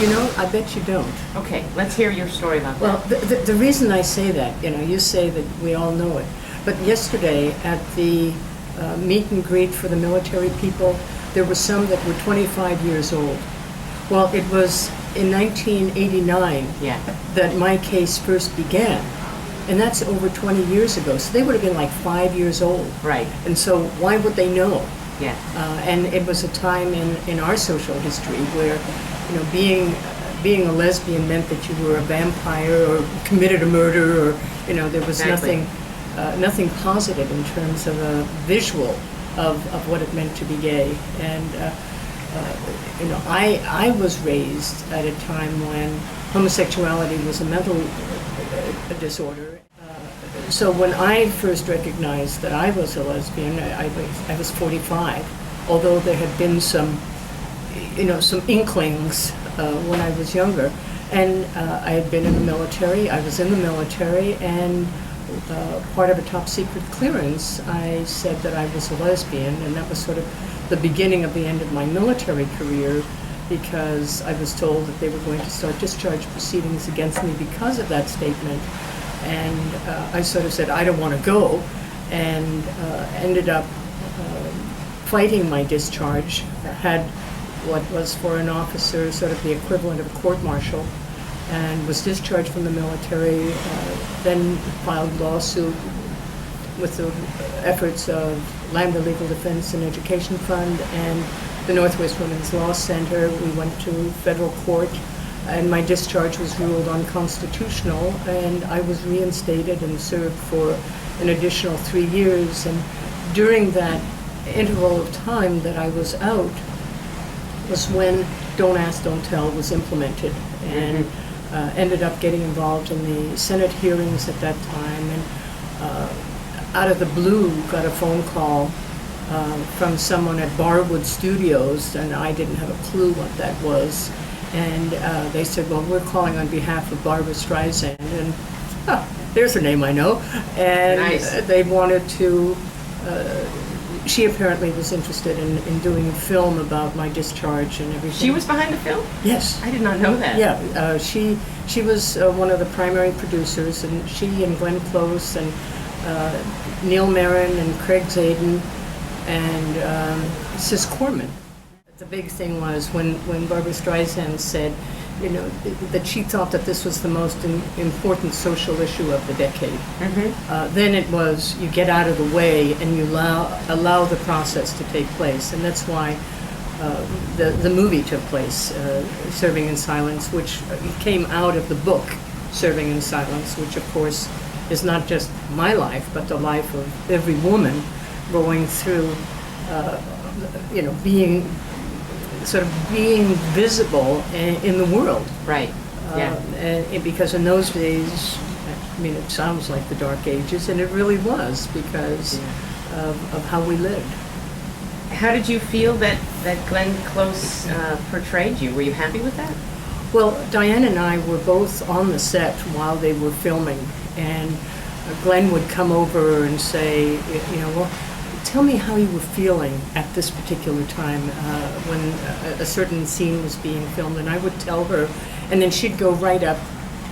You know, I bet you don't. Okay, let's hear your story about Well, that. the reason I say that, you say that we all know it, but yesterday at the meet and greet for the military people, there were some that were 25 years old. Well, it was in 1989 that my case first began, and that's over 20 years ago, so they would have been like 5 years old. Right. And so why would they know? Yeah. And it was a time in our social history where, being a lesbian meant that you were a vampire or committed a murder, or there was nothing positive in terms of a visual of what it meant to be gay. And I was raised at a time when homosexuality was a mental disorder. So when I first recognized that I was a lesbian, I was 45, although there had been some inklings when I was younger. And I had been in the military. I was in the military, and part of a top secret clearance, I said that I was a lesbian, and that was sort of the beginning of the end of my military career, because I was told that they were going to start discharge proceedings against me because of that statement. And I sort of said, I don't want to go, and ended up fighting my discharge. Had what was for an officer sort of the equivalent of a court-martial, and was discharged from the military, then filed lawsuit with the efforts of Lambda Legal Defense and Education Fund and the Northwest Women's Law Center. We went to federal court, and my discharge was ruled unconstitutional, and I was reinstated and served for an additional 3 years. And during that interval of time that I was out was when Don't Ask, Don't Tell was implemented, and ended up getting involved in the Senate hearings at that time, and out of the blue got a phone call from someone at Barwood Studios, and I didn't have a clue what that was. And they said, well, we're calling on behalf of Barbra Streisand, and there's her name I know. And nice. They wanted to, she apparently was interested in doing a film about my discharge and everything. She was behind the film? Yes. I did not know that. Yeah, she was one of the primary producers, and she and Glenn Close and Neil Marin and Craig Zaden and Sis Corman. The big thing was when Barbra Streisand said, that she thought that this was the most important social issue of the decade. Then it was, you get out of the way and you allow the process to take place. And that's why the movie took place, Serving in Silence, which came out of the book, Serving in Silence, which of course is not just my life, but the life of every woman going through, being visible in the world. Right. Yeah. And because in those days, it sounds like the Dark Ages, and it really was because of how we lived. How did you feel that Glenn Close portrayed you? Were you happy with that? Well, Diane and I were both on the set while they were filming, and Glenn would come over and say, well, tell me how you were feeling at this particular time when a certain scene was being filmed, and I would tell her, and then she'd go right up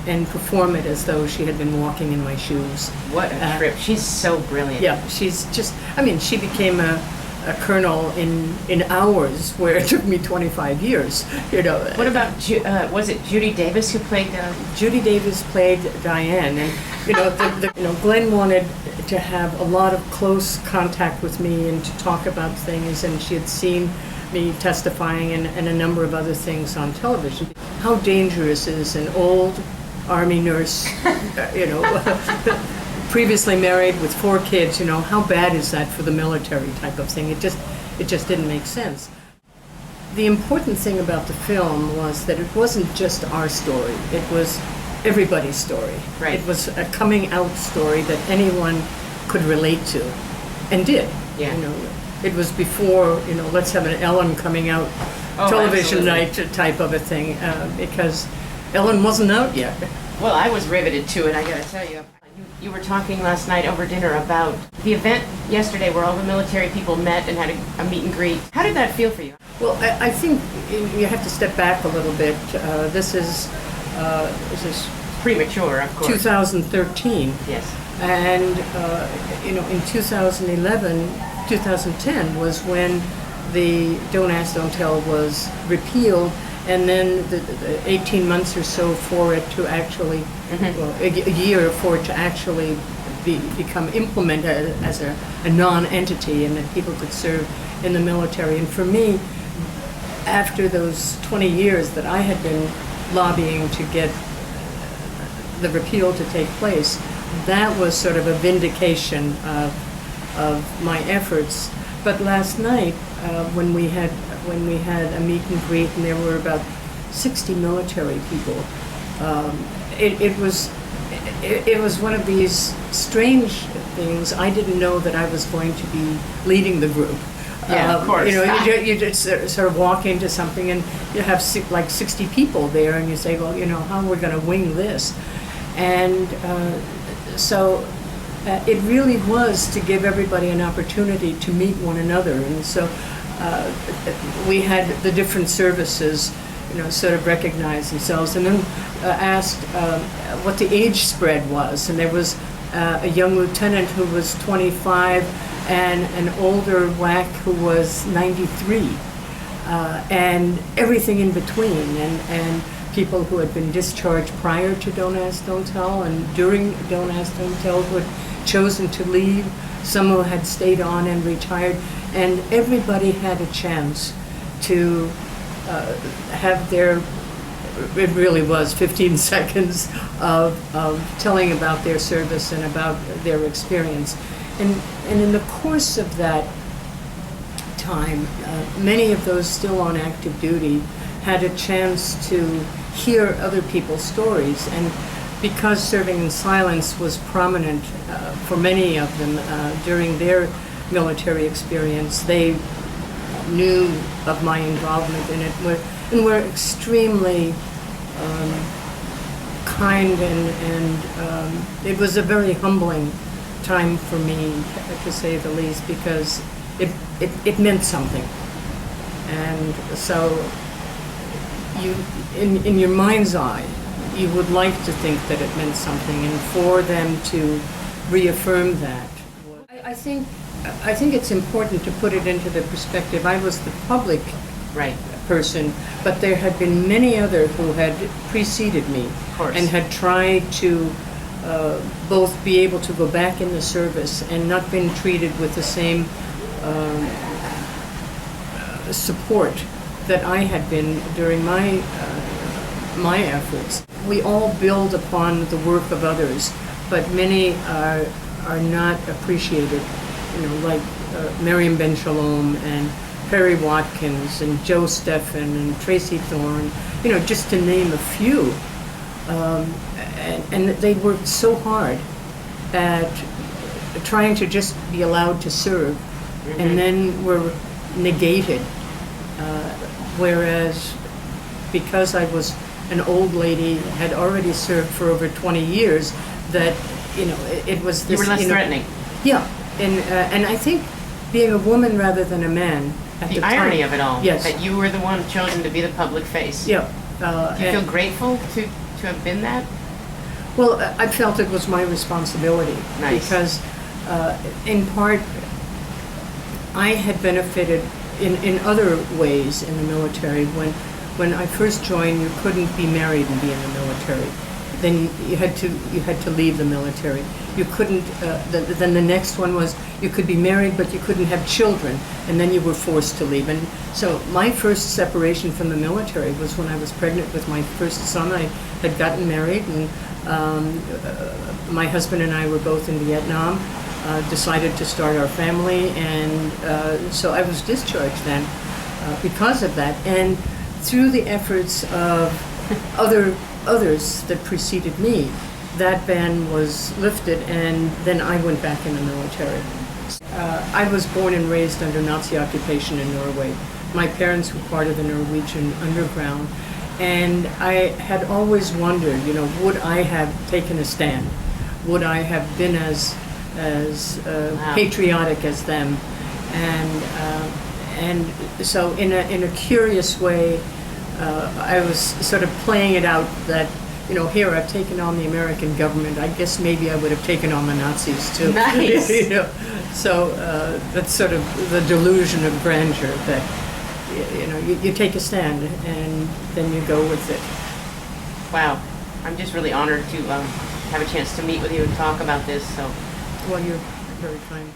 and perform it as though she had been walking in my shoes. What a trip. She's so brilliant. Yeah, she's just, she became a colonel in hours, where it took me 25 years, What about, was it Judy Davis who played? Judy Davis played Diane, and Glenn wanted to have a lot of close contact with me and to talk about things, and she had seen me testifying and a number of other things on television. How dangerous is an old Army nurse, previously married with 4 kids, how bad is that for the military type of thing? It just didn't make sense. The important thing about the film was that it wasn't just our story, it was everybody's story. Right. It was a coming out story that anyone could relate to, and did. Yeah. It was before, let's have an Ellen coming out television absolutely. night type of a thing, because Ellen wasn't out yet. Well, I was riveted to it, I gotta tell you. You were talking last night over dinner about the event yesterday where all the military people met and had a meet and greet. How did that feel for you? Well, I think you have to step back a little bit. This is Premature, of course. 2013. Yes. And, in 2010 was when the Don't Ask, Don't Tell was repealed, and then the 18 months or so for it to actually, a year for it to actually become implemented as a non-entity, and that people could serve in the military. And for me, after those 20 years that I had been lobbying to get the repeal to take place, that was sort of a vindication of my efforts. But last night, when we had a meet and greet, and there were about 60 military people, it was one of these strange things. I didn't know that I was going to be leading the group. Yeah, of course. You just sort of walk into something and you have like 60 people there, and you say, well, how are we going to wing this? And so it really was to give everybody an opportunity to meet one another. And so we had the different services, sort of recognize themselves, and then asked what the age spread was. And there was a young lieutenant who was 25 and an older WAC who was 93, and everything in between, and people who had been discharged prior to Don't Ask, Don't Tell, and during Don't Ask, Don't Tell, who had chosen to leave, some who had stayed on and retired, and everybody had a chance to have it really was 15 seconds of telling about their service and about their experience. And in the course of that time, many of those still on active duty had a chance to hear other people's stories. And because serving in silence was prominent for many of them during their military experience, they knew of my involvement in it and were extremely kind, and it was a very humbling time for me, to say the least, because it meant something. And so you, in your mind's eye, you would like to think that it meant something, and for them to reaffirm that. I think it's important to put it into the perspective. I was the public person, but there had been many others who had preceded me and had tried to both be able to go back in the service and not been treated with the same support that I had been during my efforts. We all build upon the work of others, but many are not appreciated. Like Miriam Ben Shalom and Perry Watkins and Joe Steffen and Tracy Thorne, just to name a few. And they worked so hard at trying to just be allowed to serve, and then were negated. Whereas because I was an old lady, had already served for over 20 years, that, it was this... You were less threatening. Yeah, and I think being a woman rather than a man at the time... The irony of it all. Yes. That you were the one chosen to be the public face. Yeah. Do you feel grateful to have been that? Well, I felt it was my responsibility. Nice. Because, in part, I had benefited in other ways in the military. When I first joined, you couldn't be married and be in the military. Then you had to leave the military. You couldn't. Then the next one was you could be married, but you couldn't have children, and then you were forced to leave. And so my first separation from the military was when I was pregnant with my first son. I had gotten married, and my husband and I were both in Vietnam. Decided to start our family, and so I was discharged then because of that. And through the efforts of others that preceded me, that ban was lifted, and then I went back in the military. I was born and raised under Nazi occupation in Norway. My parents were part of the Norwegian underground, and I had always wondered, would I have taken a stand? would I have been as Wow. patriotic as them, and so in a curious way, I was sort of playing it out that, you know, here I've taken on the American government. I guess maybe I would have taken on the Nazis too. Nice. You know, so that's sort of the delusion of grandeur that, you know, you take a stand and then you go with it. Wow. I'm just really honored to have a chance to meet with you and talk about this. So. Well, you're very kind.